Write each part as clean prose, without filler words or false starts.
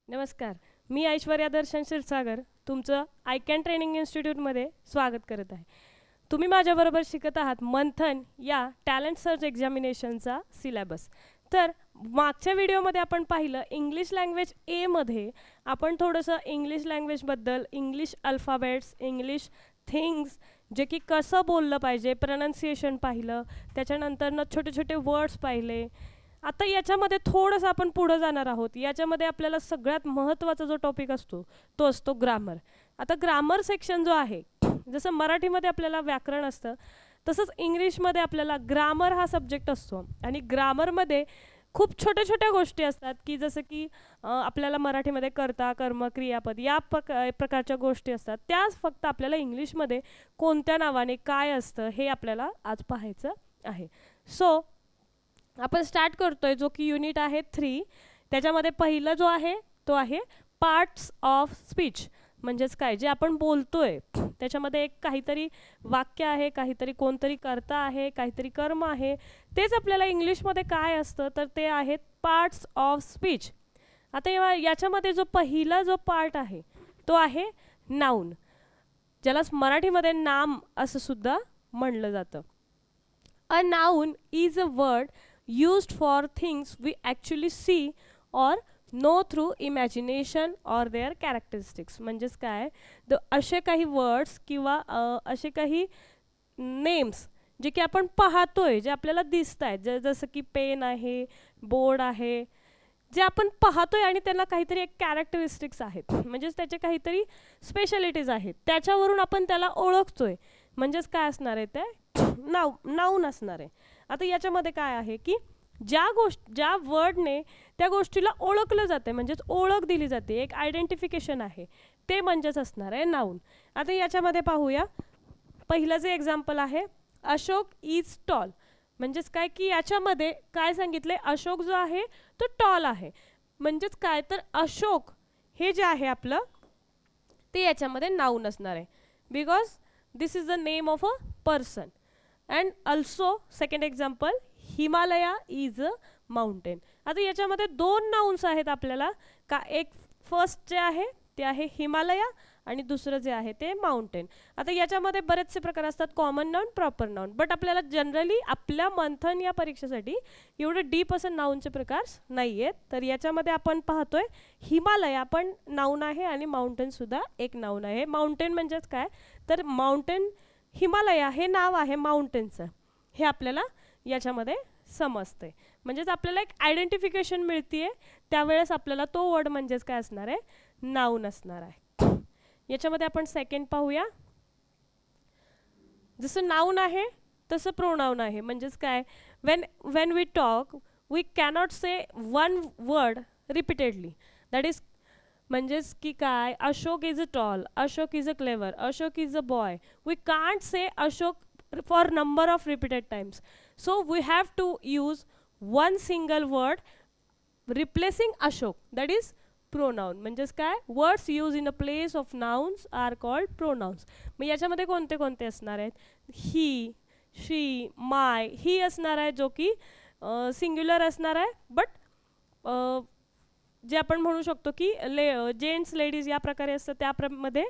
नमस्कार. मी ऐश्वर्या दर्शन क्षीरसागर तुमचं I can training इन्स्टिट्यूटमध्ये स्वागत करत आहे. तुम्ही माझ्याबरोबर शिकत आहात मंथन या टॅलेंट सर्च एक्झामिनेशनचा सिलेबस. तर मागच्या व्हिडिओमध्ये आपण पाहिलं इंग्लिश लँग्वेज एमध्ये आपण थोडंसं इंग्लिश लँग्वेजबद्दल, इंग्लिश अल्फाबेट्स, इंग्लिश थिंग्स, जे की कसं बोललं पाहिजे, प्रनन्सिएशन पाहिलं, त्याच्यानंतरनं छोटे छोटे वर्ड्स पाहिले. आता याच्यामध्ये थोडंसं आपण पुढं जाणार आहोत. याच्यामध्ये आपल्याला सगळ्यात महत्त्वाचा जो टॉपिक असतो तो असतो ग्रामर. आता ग्रामर सेक्शन जो आहे, जसं मराठीमध्ये आपल्याला व्याकरण असतं तसंच इंग्लिशमध्ये आपल्याला ग्रामर हा सब्जेक्ट असतो. आणि ग्रामरमध्ये खूप छोट्या छोट्या गोष्टी असतात की जसं की आपल्याला मराठीमध्ये कर्ता, कर्म, क्रियापद या प्रकारच्या गोष्टी असतात. त्याच फक्त आपल्याला इंग्लिशमध्ये कोणत्या नावाने काय असतं हे आपल्याला आज पाहायचं आहे. सो आपण स्टार्ट करतोय जो की युनिट आहे 3. त्याच्यामध्ये पहिला जो आहे तो आहे पार्ट्स ऑफ स्पीच. म्हणजेच काय जे आपण बोलतोय त्याच्यामध्ये एक काहीतरी वाक्य आहे, काहीतरी कोणतरी कर्ता आहे, काहीतरी कर्म आहे. तेच आपल्याला इंग्लिशमध्ये काय असतं तर ते आहेत पार्ट्स ऑफ स्पीच. आता याच्यामध्ये जो पहिला जो पार्ट आहे तो आहे नाऊन, ज्याला मराठीमध्ये नाम असं सुद्धा म्हणलं जातं. A noun is a word used for things we actually see or know through imagination or their characteristics. म्हणजेच काय असे काही वर्ड्स किंवा असे काही नेम्स जे की आपण पाहतोय, जे आपल्याला दिसत आहेत, जसं की पेन आहे, बोर्ड आहे, जे आपण पाहतोय आणि त्यांना काहीतरी एक कॅरेक्टरिस्टिक्स आहेत, म्हणजेच त्याचे काहीतरी स्पेशालिटीज आहेत, त्याच्यावरून आपण त्याला ओळखतोय. म्हणजेच काय असणार आहे ते नाऊन असणार आहे. आता याच्यामध्ये काय आहे की ज्या वर्डने त्या गोष्टीला ओळखलं जाते, म्हणजेच ओळख दिली जाते, एक आयडेंटिफिकेशन आहे, ते म्हणजेच असणार आहे नाऊन. आता याच्यामध्ये पाहूया पहिलं जे एक्झाम्पल आहे अशोक इज टॉल. म्हणजेच काय की याच्यामध्ये काय सांगितले, अशोक जो आहे तो टॉल आहे. म्हणजेच काय तर अशोक हे जे आहे आपलं ते याच्यामध्ये नाऊन असणार आहे, because this is the name of a person. And also second example Himalaya is a mountain. आता याच्यामध्ये दोन नाउन्स आहेत आपल्याला का, एक फर्स्ट जे आहे ते आहे हिमालया आणि दुसरं जे आहे ते माउंटेन. आता याच्यामध्ये बरेचसे प्रकार असतात, common noun, proper noun, but आपल्याला जनरली आपल्या मंथन या परीक्षेसाठी एवढे डीप असं नाउनचे प्रकार नाही आहेत. तर याच्यामध्ये आपण पाहतोय हिमालया पण नाउन आहे आणि माउंटेन सुद्धा एक नाउन आहे. माउंटेन म्हणजेच काय तर माउंटेन, हिमालया हे नाव आहे माउंटेनचं, हे आपल्याला याच्यामध्ये समजते. म्हणजेच आपल्याला एक आयडेंटिफिकेशन मिळते, त्यावेळेस आपल्याला तो वर्ड म्हणजेच काय असणार आहे, नाऊन असणार आहे. याच्यामध्ये आपण सेकंड पाहूया. जसं नाऊन आहे तसं प्रोनाऊन आहे. म्हणजेच काय, when we talk we cannot say one word repeatedly. that is म्हणजेच की काय, Ashok is a tall, Ashok is a clever, Ashok is a boy. We can't say Ashok for number of repeated times. So we have to use one single word replacing Ashok, that is pronoun. म्हणजेच काय, words used in a place of nouns are called pronouns. मग याच्यामध्ये कोणते कोणते असणार आहेत, ही, शी, माय. ही असणार आहे जो की सिंग्युलर असणार आहे, बट जे आपण म्हणू शकतो की जेंट्स, लेडीज या प्रकारे असतं, त्यामध्ये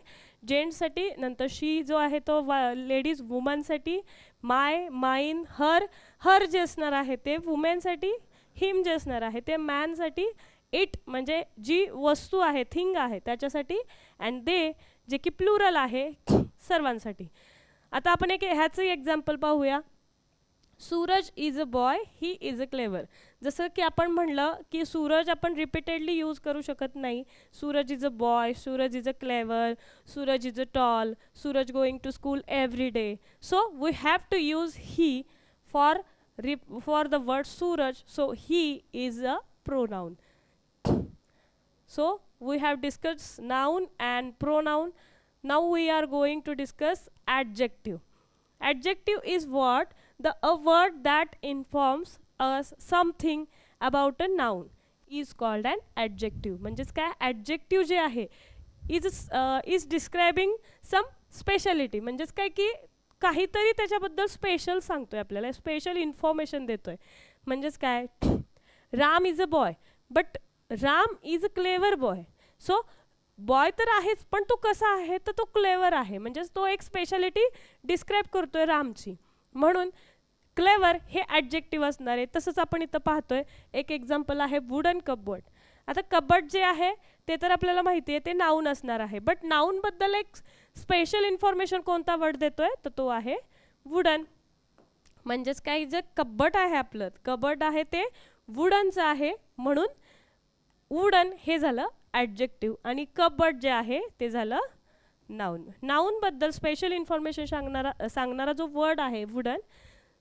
जेंट्ससाठी, नंतर शी जो आहे तो लेडीज वुमनसाठी, माय, माइन, हर जे असणार आहे ते वुमेनसाठी, हिम जे असणार आहे ते मॅनसाठी, इट म्हणजे जी वस्तू आहे, थिंग आहे त्याच्यासाठी, अँड दे जे की प्लुरल आहे सर्वांसाठी. आता आपण एक ह्याचं एक्झाम्पल पाहूया. Suraj is a boy, he is a clever. जसं की आपण म्हणलं की सूरज आपण रिपीटेडली यूज करू शकत नाही. Suraj is a boy, Suraj is a clever, Suraj is a tall, Suraj going to school every day. So we have to use he for the word Suraj. So he is a pronoun. So we have discussed noun and pronoun. Now we are going to discuss adjective. Adjective is what, a word that informs us something about a noun is called an adjective. म्हणजेच काय, adjective जे आहे is describing some speciality. म्हणजेच काय की काहीतरी त्याच्याबद्दल special सांगतोय आपल्याला, स्पेशल इन्फॉर्मेशन देतोय. म्हणजेच काय, Ram is a boy, but Ram is a clever boy. So boy तर आहेच, पण तो कसा आहे तर तो क्लेवर आहे, म्हणजेच तो एक स्पेशालिटी डिस्क्राईब करतोय रामची, म्हणून क्लेवर हे ॲडजेक्टिव्ह असणार आहे. तसंच आपण इथं पाहतोय एक एक्झाम्पल आहे वुडन कपबोर्ड. आता कबड जे आहे ते तर आपल्याला माहिती आहे ते नाऊन असणार आहे, बट नाऊनबद्दल एक स्पेशल इन्फॉर्मेशन कोणता वर्ड देतोय तर तो आहे वुडन. म्हणजेच काय, जे कबड आहे आपलं कबड आहे ते वुडनचं आहे, म्हणून वुडन हे झालं ॲडजेक्टिव्ह आणि कबड जे आहे ते झालं नाऊन. नाऊनबद्दल स्पेशल इन्फॉर्मेशन सांगणारा जो वर्ड आहे वुडन,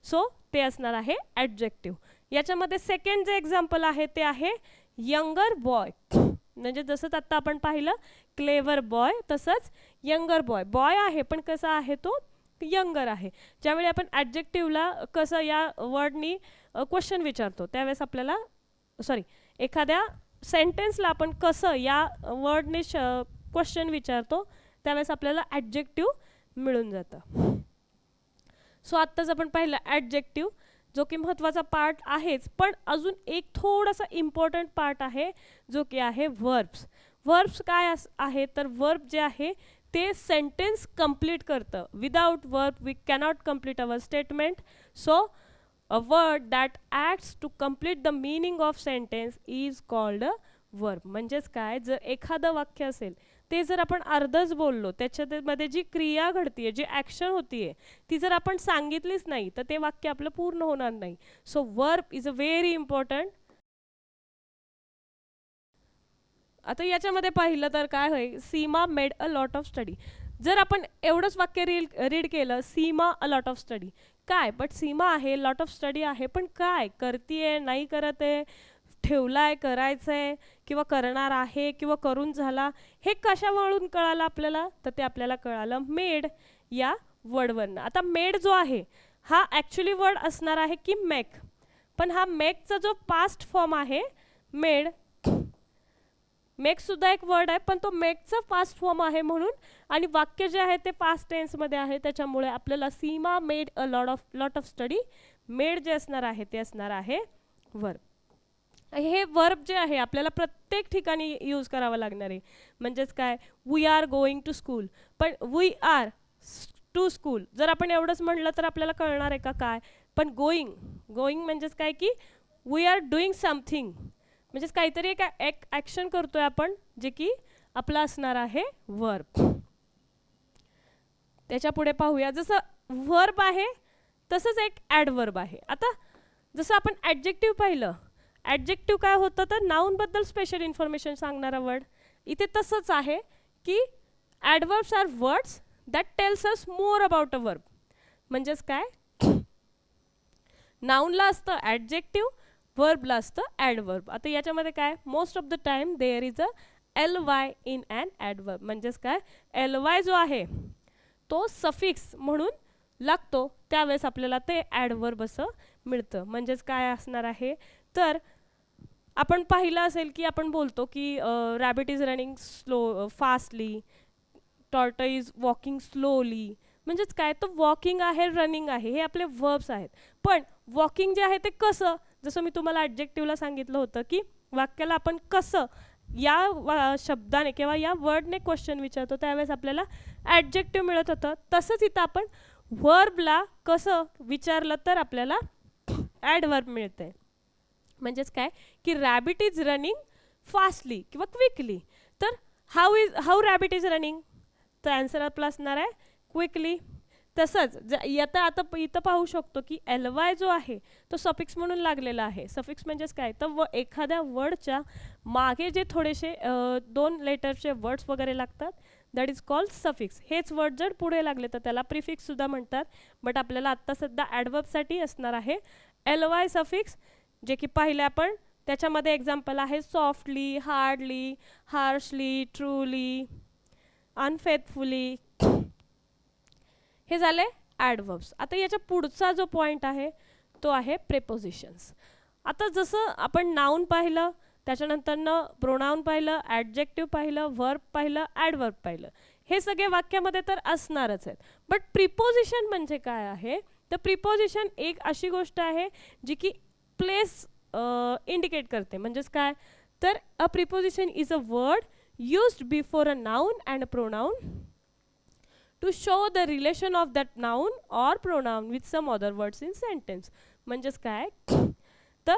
सो ते असणार आहे ॲडजेक्टिव्ह. याच्यामध्ये सेकंड जे एक्झाम्पल आहे ते आहे यंगर बॉय. म्हणजे जसंच आत्ता आपण पाहिलं क्लेवर बॉय, तसंच यंगर बॉय. बॉय आहे पण कसा आहे तो यंगर आहे. ज्यावेळी आपण ॲडजेक्टिव्हला कसं या वर्डनी क्वेश्चन विचारतो त्यावेळेस आपल्याला एखाद्या सेंटेन्सला आपण कसं या वर्डने क्वेश्चन विचारतो त्यावेळेस आपल्याला ॲडजेक्टिव्ह मिळून जातं. सो आत्ताच आपण पाहिलं ॲडजेक्टिव्ह, जो की महत्त्वाचा पार्ट आहेच, पण अजून एक थोडासा इम्पॉर्टंट पार्ट आहे जो की आहे वर्ब्स. वर्ब्स काय आहे तर वर्ब जे आहे ते सेंटेन्स कंप्लीट करतं. Without verb we cannot complete our statement. So a word that acts to complete the meaning of sentence is called a verb. म्हणजेच काय, जर एखादं वाक्य असेल ते जर आपण अर्धच बोललो, त्याच्यामध्ये जी क्रिया घडतीये, जी ॲक्शन होतीये ती जर आपण सांगितलीच नाही तर ते वाक्य आपलं पूर्ण होणार नाही. So verb is a very important. आता याच्यामध्ये पाहिलं तर काय होईल, Seema made a lot of study. जर आपण एवढंच वाक्य रीड केलं, Seema a lot of study, काय, बट सीमा आहे, लॉट ऑफ स्टडी आहे, पण काय करतीये, नाही करत आहे, ठेवलाय, करायचंय किंवा करणार आहे किंवा करून झाला, हे कशावरून कळालं आपल्याला तर ते आपल्याला कळालं मेड या वर्डवरनं. आता मेड जो आहे हा ॲक्च्युली वर्ड असणार आहे की मेक, पण हा मेकचा जो पास्ट फॉर्म आहे मेड, मेक सुद्धा एक वर्ड आहे पण तो मेकचा पास्ट फॉर्म आहे म्हणून, आणि वाक्य जे आहे ते पास्ट टेन्समध्ये आहे, त्याच्यामुळे आपल्याला Seema made a lot of study, made जे असणार आहे ते असणार आहे वर्ब. हे वर्ब जे आहे आपल्याला प्रत्येक ठिकाणी यूज करावं लागणार आहे. म्हणजेच काय, we are going to school, पण वी आर टू स्कूल जर आपण एवढंच म्हणलं तर आपल्याला कळणार आहे का काय, पण गोईंग, गोईंग म्हणजेच काय की वी आर डुईंग समथिंग, म्हणजेच काहीतरी एक ॲक्शन करतोय आपण जे की आपला असणार आहे वर्ब. त्याच्या पुढे पाहूया, जसं वर्ब आहे तसंच एक ॲडवर्ब आहे. आता जसं आपण ॲडजेक्टिव्ह पाहिलं, ॲडजेक्टिव्ह काय होतं तर नाऊनबद्दल स्पेशल इन्फॉर्मेशन सांगणारा वर्ड. इथे तसंच आहे की adverbs are words that tells us more about a verb. म्हणजेच काय, नाऊनला असतं ॲडजेक्टिव्ह, वर्बला असतं ॲडवर्ब. आता याच्यामध्ये काय, most of the time there is a ly in an adverb. म्हणजेच काय, ly जो आहे तो सफिक्स म्हणून लागतो, त्यावेळेस आपल्याला ते ॲडवर्ब असं मिळतं. म्हणजेच काय असणार आहे तर आपण पाहिलं असेल की आपण बोलतो की rabbit is running fastly, tortoise walking slowly. म्हणजेच काय, तो वॉकिंग आहे, रनिंग आहे, हे आपले वर्ब्स आहेत. पण वॉकिंग जे आहे ते कसं, जसं मी तुम्हाला ॲडजेक्टिव्हला सांगितलं होतं की वाक्याला आपण कसं या शब्दाने किंवा या वर्डने क्वेश्चन विचारतो त्यावेळेस आपल्याला ॲडजेक्टिव्ह मिळत होतं, तसंच इथं आपण वर्बला कसं विचारलं तर आपल्याला ॲडवर्ब मिळते. म्हणजेच काय की रॅबिट इज रनिंग फास्टली किंवा क्विकली, तर हाऊ रॅबिट इज रनिंग, तर आन्सर आपला असणार आहे क्विकली. तसंच आता इथं पाहू शकतो की ly जो आहे तो सफिक्स म्हणून लागलेला आहे. सफिक्स म्हणजेच काय तर एखाद्या वर्डच्या मागे जे थोडेसे 2 लेटरचे वर्ड्स वगैरे लागतात दॅट इज कॉल्ड सफिक्स. हेच वर्ड जर पुढे लागले तर त्याला प्रिफिक्स सुद्धा म्हणतात, बट आपल्याला आत्ता सध्या ॲडवर्बसाठी असणार आहे ly सफिक्स, जे की पाहिले आपण. त्याच्यामध्ये एक्झाम्पल आहे सॉफ्टली, हार्डली, हार्शली, ट्रूली, अनफेथफुली, हे झाले ॲडवर्ब्स. आता याच्या पुढचा जो पॉईंट आहे तो आहे प्रेपोजिशन्स. आता जसं आपण नाऊन पाहिलं, त्याच्यानंतरनं प्रोनाऊन पाहिलं, ॲडजेक्टिव्ह पाहिलं, वर्ब पाहिलं, ॲडवर्ब पाहिलं, हे सगळे वाक्यामध्ये तर असणारच आहेत. बट प्रिपोजिशन म्हणजे काय आहे तर प्रिपोजिशन एक अशी गोष्ट आहे जी की प्लेस इंडिकेट करते. म्हणजेच काय तर a preposition is a word used before a noun and a pronoun to show the relation of that noun or pronoun with some other words in sentence. म्हणजेच काय तर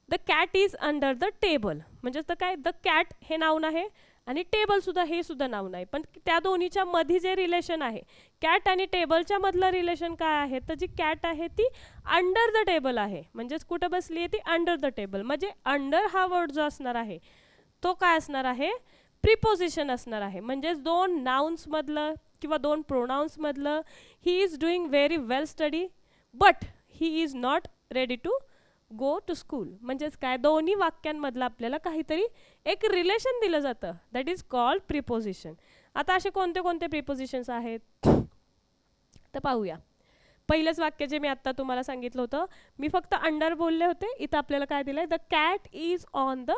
the cat is under the table म्हणजेच तर काय the cat हे noun आहे आणि table सुद्धा हे सुद्धा नाऊन आहे, पण त्या दोन्हीच्या मध्ये जे रिलेशन आहे कॅट आणि टेबलच्या मधलं रिलेशन काय आहे तर जी कॅट आहे ती अंडर द टेबल आहे, म्हणजेच कुठं बसली आहे ती अंडर द टेबल. म्हणजे अंडर हा वर्ड जो असणार आहे तो काय असणार आहे प्रिपोजिशन असणार आहे. म्हणजेच दोन नाउन्स मधलं किंवा दोन प्रोनाउन्स मधलं he is doing very well study but he is not ready to go to school. म्हणजेच काय दोन्ही वाक्यांमधलं आपल्याला काहीतरी एक रिलेशन दिलं जातं, दॅट इज कॉल्ड प्रिपोजिशन. आता असे कोणते कोणते प्रिपोजिशन्स आहेत तर पाहूया. पहिलंच वाक्य जे मी आत्ता तुम्हाला सांगितलं होतं, मी फक्त अंडर बोलले होते, इथं आपल्याला काय दिलंय the cat is on the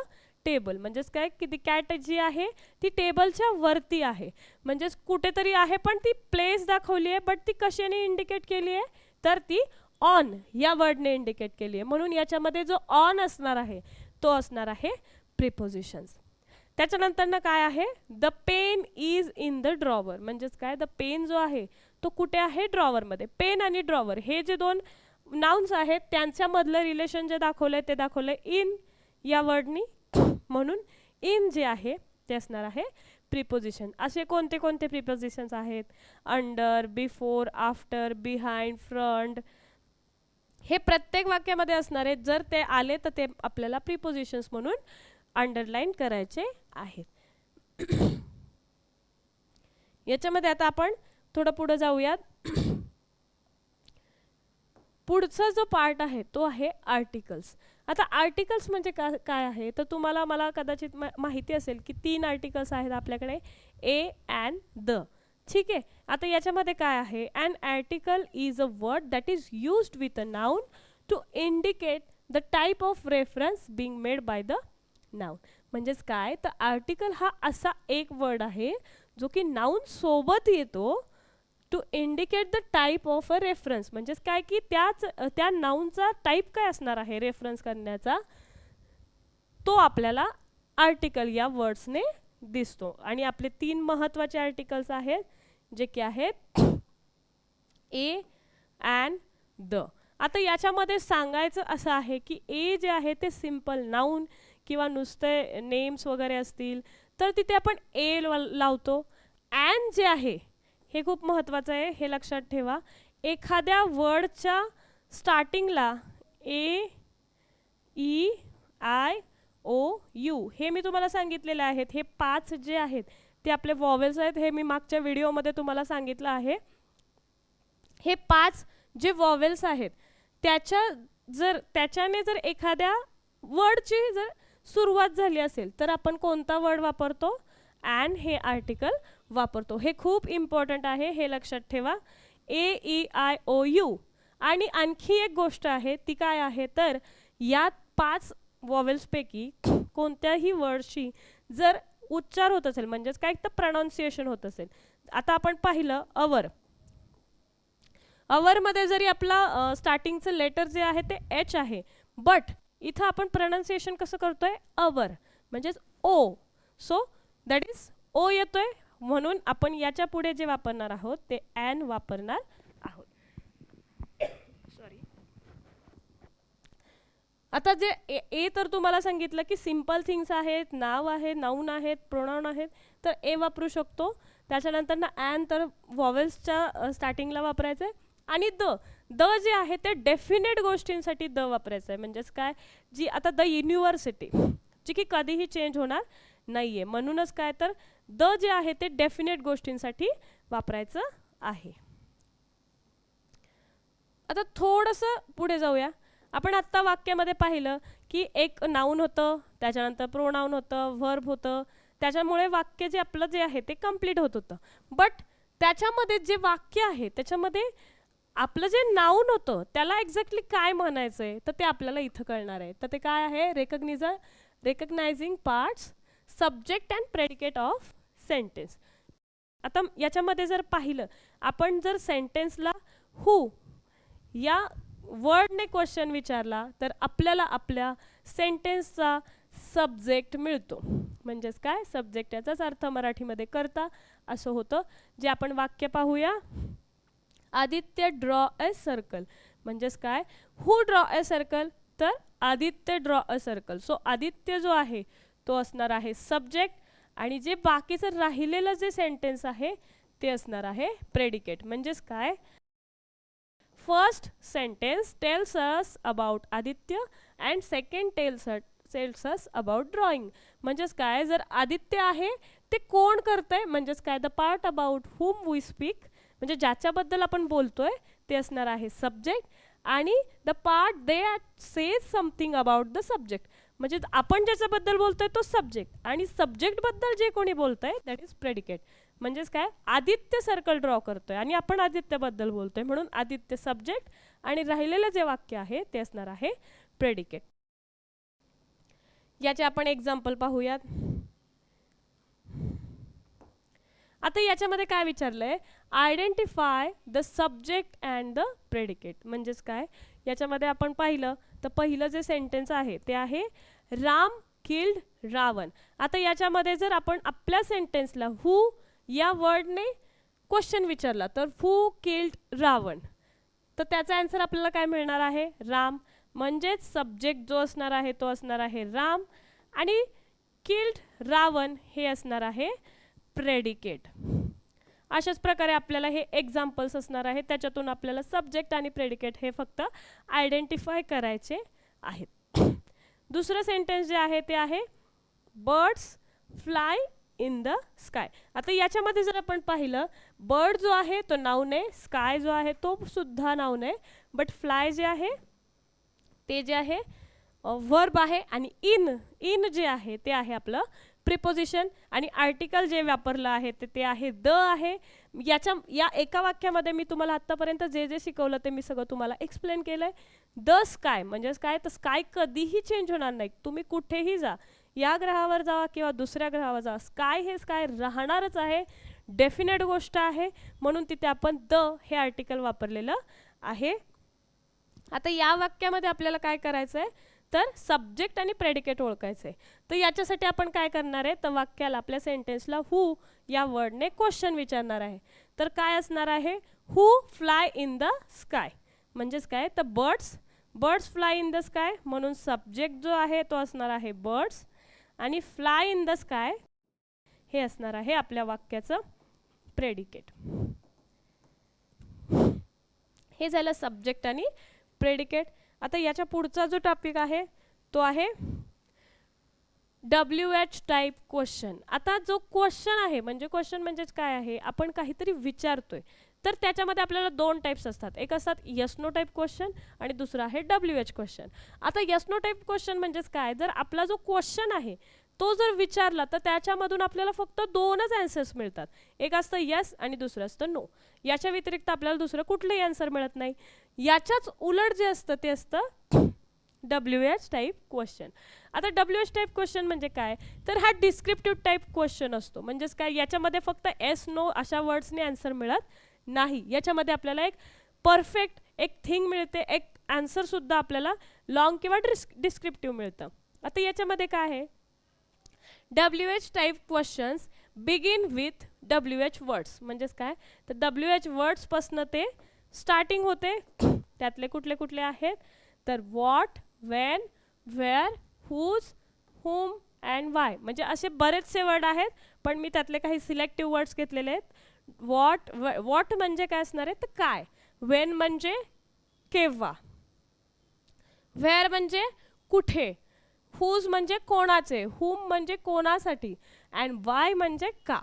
table. म्हणजेच काय की ती कॅट जी आहे ती टेबलच्या वरती आहे, म्हणजेच कुठेतरी आहे पण ती प्लेस दाखवली आहे, बट ती कशाने इंडिकेट केली आहे तर ती ऑन या वर्डने इंडिकेट केली आहे. म्हणून याच्यामध्ये जो ऑन असणार आहे तो असणार आहे प्रिपोजिशन्स. त्याच्यानंतर काय आहे the pen is in the drawer. म्हणजेच काय द पेन जो आहे तो कुठे आहे ड्रॉवरमध्ये. पेन आणि ड्रॉवर हे जे दोन नाउन्स आहेत त्यांच्यामधलं रिलेशन जे दाखवलंय ते दाखवलंय इन या वर्डनी, म्हणून इन जे आहे ते असणार आहे प्रिपोजिशन. असे कोणते कोणते प्रिपोजिशन्स आहेत under, before, after, behind, front हे प्रत्येक वाक्यामध्ये असणार आहेत. जर ते आले तर ते आपल्याला प्रिपोजिशन्स म्हणून अंडरलाईन करायचे आहेत. याच्यामध्ये आता आपण थोडं पुढे जाऊयात. पुढचा जो पार्ट आहे तो आहे आर्टिकल्स. आता आर्टिकल्स म्हणजे काय आहे तर तुम्हाला मला कदाचित माहिती असेल की 3 आर्टिकल्स आहेत आपल्याकडे ए अँड द. ठीक आहे, आता याच्यामध्ये काय आहे an article is a word that is used with a noun to indicate the type of reference being made by the noun. म्हणजेच काय तर आर्टिकल हा असा एक वर्ड आहे जो की नाउन सोबत येतो to indicate the type of a reference. म्हणजेच काय की त्या नाउनचा टाइप काय असणार आहे रेफरन्स करण्याचा तो आपल्याला आर्टिकल या वर्ड्सने दिसतो. आणि आपले 3 महत्त्वाचे आर्टिकल्स आहेत जे की आहेत ए अँड द. आता याच्यामध्ये सांगायचं असं आहे की ए जे आहे ते सिंपल नाउन किंवा नुसते नेम्स वगैरे असतील तर तिथे आपण ए लावतो. अँड जे आहे हे खूप महत्त्वाचं आहे, हे लक्षात ठेवा. एखाद्या वर्डच्या स्टार्टिंगला ए ई आय ओ यू हे मी तुम्हाला सांगितलेले आहेत. हे 5 जे आहेत ते आपले वॉवेल्स आहेत, हे मी मागच्या व्हिडिओमध्ये तुम्हाला सांगितलं आहे. हे 5 जे वॉवेल्स आहेत त्याच्याने जर एखाद्या वर्डची जर सुरुवात झाली असेल तर आपण कोणता वर्ड वापरतो अँड हे आर्टिकल वापरतो. हे खूप इम्पॉर्टंट आहे, हे लक्षात ठेवा. ए ई आय ओ यू. आणि आणखी एक गोष्ट आहे ती काय आहे तर या 5 वॉवेल्सपैकी कोणत्याही वर्डची जर उच्चार होत असेल म्हणजेच काय तर प्रोनाउन्सिएशन होत असेल. आता आपण पाहिलं अवर. अवरमध्ये जरी आपला स्टार्टिंगचं लेटर जे आहे ते एच आहे, बट इथं आपण प्रोनाउन्सिएशन कसं करतोय अवर म्हणजेच ओ. सो दॅट इज ओ येतोय, म्हणून आपण याच्या पुढे जे वापरणार आहोत ते ॲन वापरणार आहोत. सॉरी. आता जे ए तर तुम्हाला सांगितलं की सिंपल थिंग्स आहेत, नाव आहे, नाऊन आहेत, प्रोनाउन आहेत, तर ए वापरू शकतो. त्याच्यानंतर ना ॲन तर वॉवेल्सच्या स्टार्टिंगला वापरायचं आहे. आणि द जे आहे ते डेफिनेट गोष्टींसाठी द वापरायचं आहे. म्हणजेच काय जी आता द युनिव्हर्सिटी जी की कधीही चेंज होणार नाही आहे, म्हणूनच काय तर द जे आहे ते डेफिनेट गोष्टींसाठी वापरायचं आहे. आता थोडंसं पुढे जाऊया. आपण आत्ता वाक्यामध्ये पाहिलं की एक नाऊन होतं, त्याच्यानंतर प्रोनाऊन होतं, व्हर्ब होतं, त्याच्यामुळे वाक्य जे आपलं जे आहे ते कंप्लीट होत होतं. बट त्याच्यामध्ये जे वाक्य आहे त्याच्यामध्ये आपलं जे नाऊन होतं त्याला एक्झॅक्टली काय म्हणायचं आहे तर ते आपल्याला इथं कळणार आहे. तर ते काय आहे recognising parts, subject and predicate of sentence. आता याच्यामध्ये जर पाहिलं आपण जर सेंटेन्सला हू या वर्डने क्वेश्चन विचारला तर आपल्याला आपल्या सेंटेन्सचा सब्जेक्ट मिळतो. म्हणजेच काय, सब्जेक्ट याचाच अर्थ मराठीमध्ये कर्ता असं होतं. जे आपण वाक्य पाहूया. Aditya draw a circle. म्हणजेच काय, हू ड्रॉ अ सर्कल, तर Aditya draw a circle. So Aditya जो आहे तो असणार आहे सब्जेक्ट, आणि जे बाकीचं राहिलेलं जे सेंटेन्स आहे ते असणार आहे प्रेडिकेट. म्हणजेच काय, first sentence tells us about Aditya and second tells us about drawing. म्हणजेच काय, जर आदित्य आहे ते कोण करतंय, म्हणजेच काय, the part about whom we speak, म्हणजे ज्याच्याबद्दल आपण बोलतोय ते असणार आहे सब्जेक्ट, आणि the part they says something about the subject, म्हणजे आपण ज्याच्याबद्दल बोलतोय तो सब्जेक्ट, आणि सब्जेक्टबद्दल जे कोणी बोलतंय दॅट इज प्रेडिकेट. म्हणजेच काय, आदित्य सर्कल ड्रॉ करतोय आणि आपण आदित्यबद्दल बोलतोय, म्हणून आदित्य सब्जेक्ट आणि राहिलेलं जे वाक्य आहे ते असणार आहे प्रेडिकेट. याचे आपण एक्झाम्पल पाहूयात. आता याच्यामध्ये काय विचारलंय, identify the subject and the predicate. म्हणजेच काय, याच्यामध्ये आपण पाहिलं तर पहिलं जे सेंटेन्स आहे ते आहे राम किल्ड रावण. आता याच्यामध्ये जर आपण आपल्या सेंटेन्सला हू या वर्डने क्वेश्चन विचारला तर हू किल्ड रावण, तर त्याचा आन्सर आपल्याला काय मिळणार आहे, राम. म्हणजेच सब्जेक्ट जो असणार आहे तो असणार आहे राम, आणि किल्ड रावण हे असणार आहे प्रेडिकेट. अशाच प्रकारे आपल्याला हे एक्झाम्पल्स असणार आहेत, त्याच्यातून आपल्याला सब्जेक्ट आणि प्रेडिकेट हे फक्त आयडेंटिफाय करायचे आहेत. दुसरं सेंटेन्स जे आहे ते आहे birds fly in the sky. आता याच्यामध्ये जर आपण पाहिलं, बर्ड जो आहे तो नाऊन आहे, स्काय जो आहे तो सुद्धा नाऊन आहे, बट फ्लाय जे आहे ते जे आहे वर्ब आहे, आणि इन जे आहे ते आहे आपलं प्रिपोजिशन, आणि आर्टिकल जे वापरलं आहे ते आहे द आहे. या एका वाक्यामध्ये मी तुम्हाला आत्तापर्यंत जे जे शिकवलं ते मी सगळं तुम्हाला एक्सप्लेन केलं आहे. द स्काय म्हणजेच काय, तर स्काय कधीही चेंज होणार नाही, तुम्ही कुठेही जा, या ग्रहावर जावा किंवा दुसऱ्या ग्रहावर जा, स्काय हे स्काय राहणारच आहे, डेफिनेट गोष्ट आहे, म्हणून तिथे आपण द हे आर्टिकल वापरलेलं आहे. आता या वाक्यामध्ये आपल्याला काय करायचं आहे, तर सब्जेक्ट आणि प्रेडिकेट ओळखायचं आहे. तर याच्यासाठी आपण काय करणार आहे, तर वाक्याला आपल्या सेंटेन्सला हू या वर्डने क्वेश्चन विचारणार आहे. तर काय असणार आहे, हू फ्लाय इन द स्काय. म्हणजेच काय, तर birds fly in the sky, म्हणून सब्जेक्ट जो आहे तो असणार आहे बर्ड्स, आणि फ्लाय इन द स्काय हे असणार आहे आपल्या वाक्याचं प्रेडिकेट. हे झालं सब्जेक्ट आणि प्रेडिकेट. आता याच्या पुढचा जो टॉपिक आहे तो आहे WH टाईप क्वेश्चन. आता जो क्वेश्चन आहे, म्हणजे क्वेश्चन म्हणजेच काय आहे, आपण काहीतरी विचारतोय, तर त्याच्यामध्ये आपल्याला दोन टाईप्स असतात, एक असतात यस नो टाईप क्वेश्चन आणि दुसरा आहे WH क्वेश्चन. आता यस नो टाईप क्वेश्चन म्हणजेच काय, जर आपला जो क्वेश्चन आहे तो जर विचारला तर त्याच्यामधून आपल्याला फक्त दोनच आन्सर्स मिळतात, एक असतं यस आणि दुसरं असतं नो. याच्या व्यतिरिक्त आपल्याला दुसरं कुठलंही आन्सर मिळत नाही. याच्याच उलट जे असतं ते असतं WH टाईप क्वेश्चन. आता WH टाईप क्वेश्चन म्हणजे काय, तर हा डिस्क्रिप्टिव्ह टाईप क्वेश्चन असतो. म्हणजेच काय, याच्यामध्ये फक्त येस नो अशा वर्ड्सने आन्सर मिळत नाही, याच्यामध्ये आपल्याला एक परफेक्ट एक थिंग मिळते, एक आन्सरसुद्धा आपल्याला लॉंग किंवा डिस्क्रिप्टिव्ह मिळतं. आता याच्यामध्ये काय आहे, WH type questions begin with WH words. म्हणजेच काय, तर WH वर्ड्सपासनं ते स्टार्टिंग होते. त्यातले कुठले कुठले आहेत, तर what, when, where, whose, whom and why. म्हणजे असे बरेचसे वर्ड आहेत, पण मी त्यातले काही सिलेक्टिव्ह वर्ड्स घेतलेले आहेत. व्हॉट म्हणजे काय असणार आहे, तर काय. वेन म्हणजे केव्हा, वेअर म्हणजे कुठे, हुज म्हणजे कोणाचे, हुम म्हणजे कोणासाठी, अँड वाय म्हणजे का.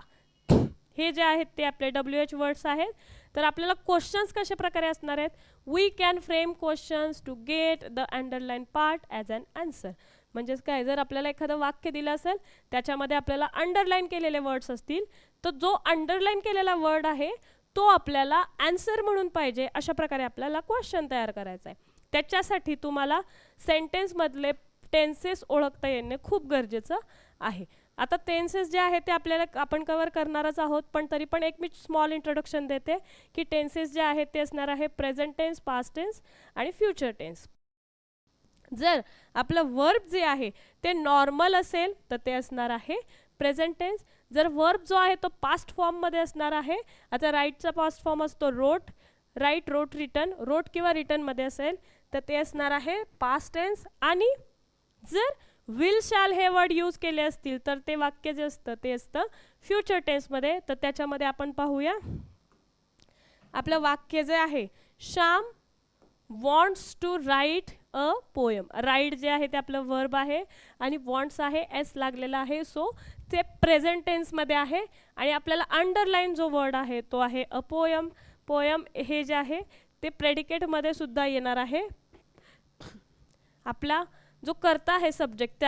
हे जे आहेत ते आपले WH वर्ड्स आहेत. तर आपल्याला क्वेश्चन्स कशा प्रकारे असणार आहेत, we can frame questions to get the underline part as an answer. म्हणजेच काय, जर आपल्याला एखादं वाक्य दिलं असेल त्याच्यामध्ये आपल्याला अंडरलाईन केलेले वर्ड्स असतील, तर जो अंडरलाईन केलेला वर्ड आहे तो आपल्याला आन्सर म्हणून पाहिजे, अशा प्रकारे आपल्याला क्वेश्चन तयार करायचा आहे. त्याच्यासाठी तुम्हाला सेंटेन्समधले टेन्सेस ओळखता येणे खूप गरजेचं आहे. आता टेन्सेस जे आहे ते आपल्याला आपण कव्हर करणारच आहोत, पण तरी पण एक मी स्मॉल इंट्रोडक्शन देते की टेन्सेस जे आहेत ते असणार आहे प्रेझेंट टेन्स, पास्ट टेन्स आणि फ्युचर टेन्स. जर आपलं वर्ब जे आहे ते नॉर्मल असेल तर ते असणार आहे प्रेझेंट टेन्स. जर वर्ब जो आहे तो पास्ट फॉर्ममध्ये असणार आहे. आता राईटचा पास्ट फॉर्म असतो रोट, राईट, रोट, रिटन. रोट किंवा रिटनमध्ये असेल तर ते असणार आहे पास्ट टेन्स. आणि जर विल शॅल हे वर्ड यूज केले असतील तर ते वाक्य जे असतं ते असतं फ्युचर टेन्समध्ये. तर त्याच्यामध्ये आपण पाहूया आपलं वाक्य जे आहे, Shyam wants to write a poem. Write जे आहे ते आपलं वर्ब आहे आणि वॉन्ट्स आहे, एस लागलेला आहे, सो ते प्रेझेंट टेन्समध्ये आहे. आणि आपल्याला अंडरलाईन जो वर्ड आहे तो आहे अ पोयम. पोयम हे जे आहे ते प्रेडिकेटमध्ये सुद्धा येणार आहे. आपला जो कर्ता आहे सब्जेक्ट